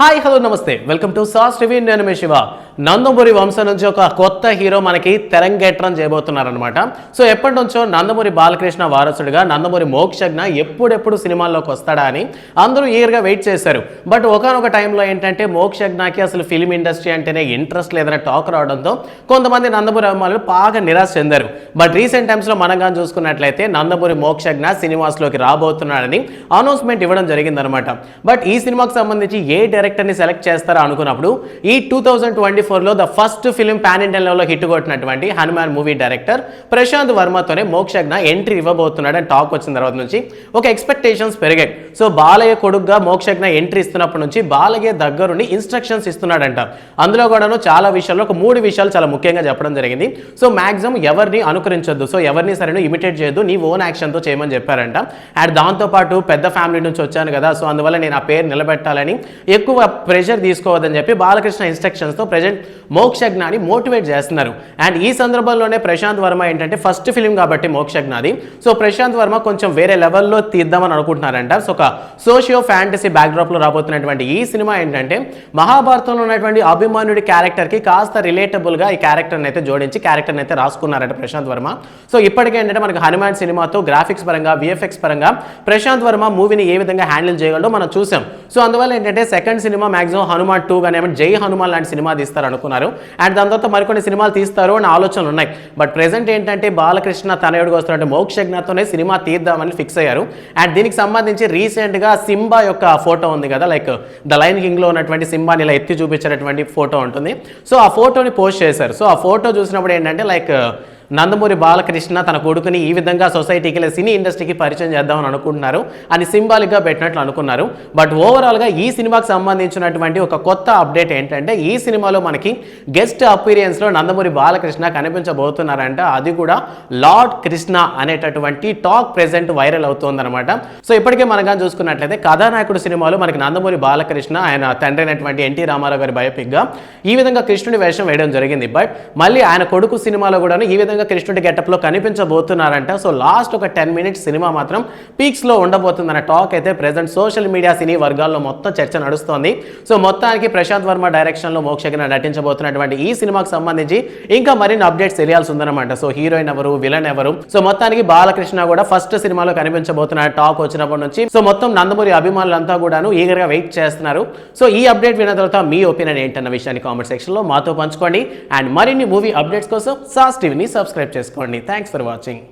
Hi hello నమస్తే welcome to sauce review. నేను మీ శివ. నందమూరి వంశం నుంచి ఒక కొత్త హీరో మనకి తెరంగేట్రం చేయబోతున్నారనమాట. సో ఎప్పటి నుంచో నందమూరి బాలకృష్ణ వారసుడిగా నందమూరి మోక్షజ్ఞ ఎప్పుడెప్పుడు సినిమాల్లోకి వస్తాడా అని అందరూ ఈగర్గా వెయిట్ చేశారు. బట్ ఒకనొక టైంలో ఏంటంటే మోక్షజ్ఞకి అసలు ఫిల్మ్ ఇండస్ట్రీ అంటేనే ఇంట్రెస్ట్ లేదనే టాక్ రావడంతో కొంతమంది నందమూరి అభిమానులు బాగా నిరాశ చెందారు. బట్ రీసెంట్ టైమ్స్లో మనం కానీ చూసుకున్నట్లయితే నందమూరి మోక్షజ్ఞ సినిమాస్లోకి రాబోతున్నాడని అనౌన్స్మెంట్ ఇవ్వడం జరిగిందనమాట. బట్ ఈ సినిమాకి సంబంధించి ఏ డైరెక్టర్ని సెలెక్ట్ చేస్తారా అనుకున్నప్పుడు ఈ 2024లో the first film pan Indian లెవెల్లో హిట్ కొట్టినటువంటి హనుమాన్ మూవీ డైరెక్టర్ ప్రశాంత్ వర్మతోనే మోక్షజ్ఞ ఎంట్రీ ఇవ్వబోతున్నాడని టాక్ వచ్చిన తర్వాత నుంచి ఒక ఎక్స్పెక్టేషన్స్ పెరిగాయి. సో బాలయ్య కొడుకుగా మోక్షజ్ఞ ఎంట్రీ ఇస్తున్నప్పటి నుంచి బాలయ్య దగ్గరుండి ఇన్స్ట్రక్షన్స్ ఇస్తున్నాడంట. అందులో కూడాను చాలా విషయాల్లో ఒక 3 విషయాలు చాలా ముఖ్యంగా చెప్పడం జరిగింది. సో మాక్సిమం ఎవరిని అనుకరించొద్దు, సో ఎవరిని సరే ఇమిటేట్ చేయొద్దు, నీ ఓన్ యాక్షన్తో చేయమని చెప్పారంట. అండ్ దాంతోపాటు పెద్ద ఫ్యామిలీ నుంచి వచ్చాను కదా, సో అందువల్ల నేను ఆ పేరు నిలబెట్టాలని ఎక్కువ ప్రెషర్ తీసుకోవద్దని చెప్పి బాలకృష్ణ ఇన్స్ట్రక్షన్స్తో ప్రజెంట్ మోక్షజ్ఞని మోటివేట్ చేస్తున్నారు. అండ్ ఈ సందర్భంలోనే ప్రశాంత్ వర్మ ఏంటంటే ఫస్ట్ ఫిలిం కాబట్టి మోక్షజ్ఞది, సో ప్రశాంత్ వర్మ కొంచెం వేరే లెవెల్లో తీద్దామని అనుకుంటున్నారంట. సో ఒక సోషియో ఫ్యాంటసీ బ్యాక్డ్రాప్లో రాబోతున్నటువంటి ఈ సినిమా ఏంటంటే మహాభారతంలో ఉన్నటువంటి అభిమన్యుడి క్యారెక్టర్కి కాస్త రిలేటబుల్గా ఈ క్యారెక్టర్ని అయితే జోడించి క్యారెక్టర్ని అయితే రాసుకున్నారంట ప్రశాంత్ వర్మ. సో ఇప్పటికే ఏంటంటే మనకి హనుమాన్ సినిమాతో గ్రాఫిక్స్ పరంగా విఎఫ్ఎక్స్ పరంగా ప్రశాంత్ వర్మ మూవీని ఏ విధంగా హ్యాండిల్ చేయగలడో మనం చూసాం. సో అందువల్ల ఏంటంటే సెకండ్ సినిమా మాక్సిమం హనుమాన్ 2 కానీ జై హనుమాన్ లాంటి సినిమా తీస్తారు అనుకున్నారు. అండ్ దాని తర్వాత మరికొన్ని సినిమాలు తీస్తారు అని ఆలోచనలు ఉన్నాయి. బట్ ప్రెసెంట్ ఏంటంటే బాలకృష్ణ తనయుడుగా వస్తున్నట్టు మోక్షజ్ఞతోనే సినిమా తీద్దామని ఫిక్స్ అయ్యారు. అండ్ దీనికి సంబంధించి రీసెంట్గా సింబా యొక్క ఫోటో ఉంది కదా, లైక్ ద లయన్ కింగ్లో ఉన్నటువంటి సింబాని ఇలా ఎత్తి చూపించినటువంటి ఫోటో ఉంటుంది. సో ఆ ఫోటోని పోస్ట్ చేశారు. సో ఆ ఫోటో చూసినప్పుడు ఏంటంటే లైక్ నందమూరి బాలకృష్ణ తన కొడుకుని ఈ విధంగా సొసైటీకి సినీ ఇండస్ట్రీకి పరిచయం చేద్దామని అనుకుంటున్నారు అని సింబాలిక్గా పెట్టినట్లు అనుకున్నారు. బట్ ఓవరాల్గా ఈ సినిమాకి సంబంధించినటువంటి ఒక కొత్త అప్డేట్ ఏంటంటే ఈ సినిమాలో మనకి గెస్ట్ అపీరియన్స్లో నందమూరి బాలకృష్ణ కనిపించబోతున్నారంట. అది కూడా లార్డ్ కృష్ణ అనేటటువంటి టాక్ ప్రెజెంట్ వైరల్ అవుతుందన్నమాట. సో ఇప్పటికే మనం కానీ చూసుకున్నట్లయితే కథానాయకుడు సినిమాలో మనకి నందమూరి బాలకృష్ణ ఆయన తండ్రి అయినటువంటి ఎన్టీ రామారావు గారి బయోపిక్గా ఈ విధంగా కృష్ణుడి వేషం వేయడం జరిగింది. బట్ మళ్ళీ ఆయన కొడుకు సినిమాలో కూడా ఈ విధంగా కృష్ణుడి గెటప్లో కనిపించబోతున్నారంట. సో లాస్ట్ ఒక 10 మినిట్స్ సినిమా మాత్రం పీక్స్లో ఉండబోతుందన్న టాక్ అయితే ప్రెజెంట్ సోషల్ మీడియా సినీ వర్గాల్లో మొత్తం చర్చ నడుస్తోంది. సో మొత్తానికి ప్రశాంత్ వర్మ డైరెక్షన్లో మోక్షజ్ఞ నటించబోతున్నటువంటి ఈ సినిమాకి సంబంధించి ఇంకా మరిన్ని అప్డేట్స్ తెలియాల్సి ఉందన్నమాట. సో హీరోయిన్ ఎవరు, విలన్ ఎవరు, సో మొత్తానికి బాలకృష్ణ కూడా ఫస్ట్ సినిమాలో కనిపించబోతున్న టాక్ వచ్చినప్పటి నుంచి సో మొత్తం నందమూరి అభిమానులంతా కూడాను ఈగర్గా వెయిట్ చేస్తున్నారు. సో ఈ అప్డేట్ విన్న తర్వాత మీ ఒపీనియన్ ఏంటన్న విషయాన్ని కామెంట్ సెక్షన్లో మాతో పంచుకోండి. అండ్ మరిన్ని మూవీ అప్డేట్స్ కోసం సాస్ టీవీని సబ్స్క్రైబ్ చేసుకోండి. Thanks for watching.